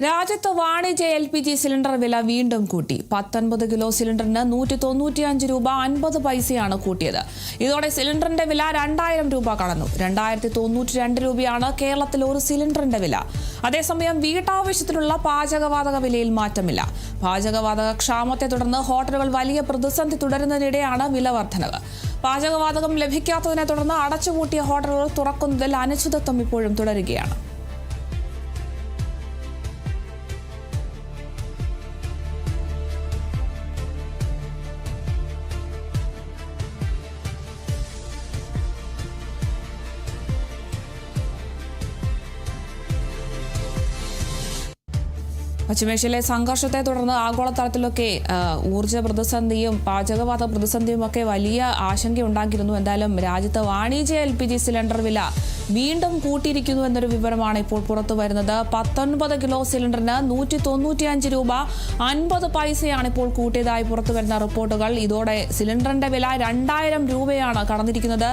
രാജ്യത്ത് വാണിജ്യ LPG cylinder വില വീണ്ടും കൂട്ടി. 19 കിലോ സിലിണ്ടറിന് 195 രൂപ 50 പൈസയാണ് കൂട്ടിയത്. ഇതോടെ സിലിണ്ടറിന്റെ വില 2000 രൂപ കടന്നു. 2092 രൂപയാണ് കേരളത്തിൽ ഒരു സിലിണ്ടറിന്റെ വില. അതേസമയം വീട്ടാവശ്യത്തിനുള്ള പാചകവാതക വിലയിൽ മാറ്റമില്ല. പാചകവാതക ക്ഷാമത്തെ തുടർന്ന് ഹോട്ടലുകൾ വലിയ പ്രതിസന്ധി തുടരുന്നതിനിടെയാണ് വില വർധനവ്. പാചകവാതകം ലഭിക്കാത്തതിനെ തുടർന്ന് അടച്ചുപൂട്ടിയ ഹോട്ടലുകൾ തുറക്കുന്നതിൽ അനിശ്ചിതത്വം ഇപ്പോഴും തുടരുകയാണ്. പശ്ചിമേഷ്യയിലെ സംഘർഷത്തെ തുടർന്ന് ആഗോളതലത്തിലൊക്കെ ഊർജ്ജ പ്രതിസന്ധിയും പാചകവാതക പ്രതിസന്ധിയും ഒക്കെ വലിയ ആശങ്കയുണ്ടാക്കിയിരുന്നു. എന്തായാലും രാജ്യത്ത് വാണിജ്യ LPG സിലിണ്ടർ വില വീണ്ടും കൂട്ടിയിരിക്കുന്നു എന്നൊരു വിവരമാണ് ഇപ്പോൾ പുറത്തു വരുന്നത്. 19 കിലോ സിലിണ്ടറിന് 195 രൂപ 50 പൈസയാണ് ഇപ്പോൾ കൂട്ടിയതായി പുറത്തു വരുന്ന റിപ്പോർട്ടുകൾ. ഇതോടെ സിലിണ്ടറിന്റെ വില 2000 രൂപയാണ് കടന്നിരിക്കുന്നത്.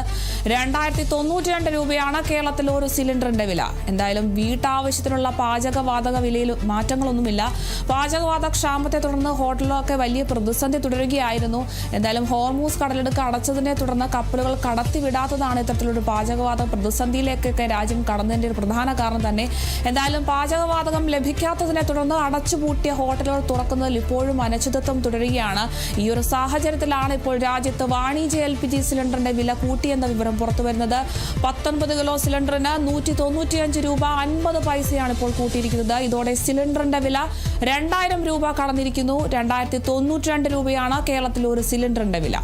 2092 രൂപയാണ് കേരളത്തിൽ ഒരു സിലിണ്ടറിന്റെ വില. എന്തായാലും വീട്ടാവശ്യത്തിനുള്ള പാചകവാതക വിലയിൽ മാറ്റങ്ങളൊന്നുമില്ല. പാചകവാതക ക്ഷാമത്തെ തുടർന്ന് ഹോട്ടലുകളൊക്കെ വലിയ പ്രതിസന്ധി തുടരുകയായിരുന്നു. എന്തായാലും ഹോർമൂസ് കടലിടുക്ക് അടച്ചതിനെ തുടർന്ന് കപ്പലുകൾ കടത്തിവിടാത്തതാണ് ഇത്തരത്തിലൊരു പാചകവാതക പ്രതിസന്ധിയിലേക്കൊക്കെ രാജ്യം കടന്നതിന്റെ ഒരു പ്രധാന കാരണം തന്നെ. എന്തായാലും പാചകവാതകം ലഭിക്കാത്തതിനെ തുടർന്ന് അടച്ചുപൂട്ടിയ ഹോട്ടലുകൾ തുറക്കുന്നതിൽ ഇപ്പോഴും അനിശ്ചിതത്വം തുടരുകയാണ്. ഈ ഒരു സാഹചര്യത്തിലാണ് ഇപ്പോൾ രാജ്യത്ത് വാണിജ്യ LPG സിലിണ്ടറിന്റെ വില കൂട്ടിയെന്ന വിവരം പുറത്തുവരുന്നത്. 19 കിലോ സിലിണ്ടറിന് 195 രൂപ 50 പൈസയാണ് ഇപ്പോൾ കൂട്ടിയിരിക്കുന്നത്. ഇതോടെ സിലിണ്ടറിന്റെ വില 2000 രൂപ കടന്നിരിക്കുന്നു. 2092 രൂപയാണ് കേരളത്തിൽ ഒരു സിലിണ്ടറിന്റെ വില.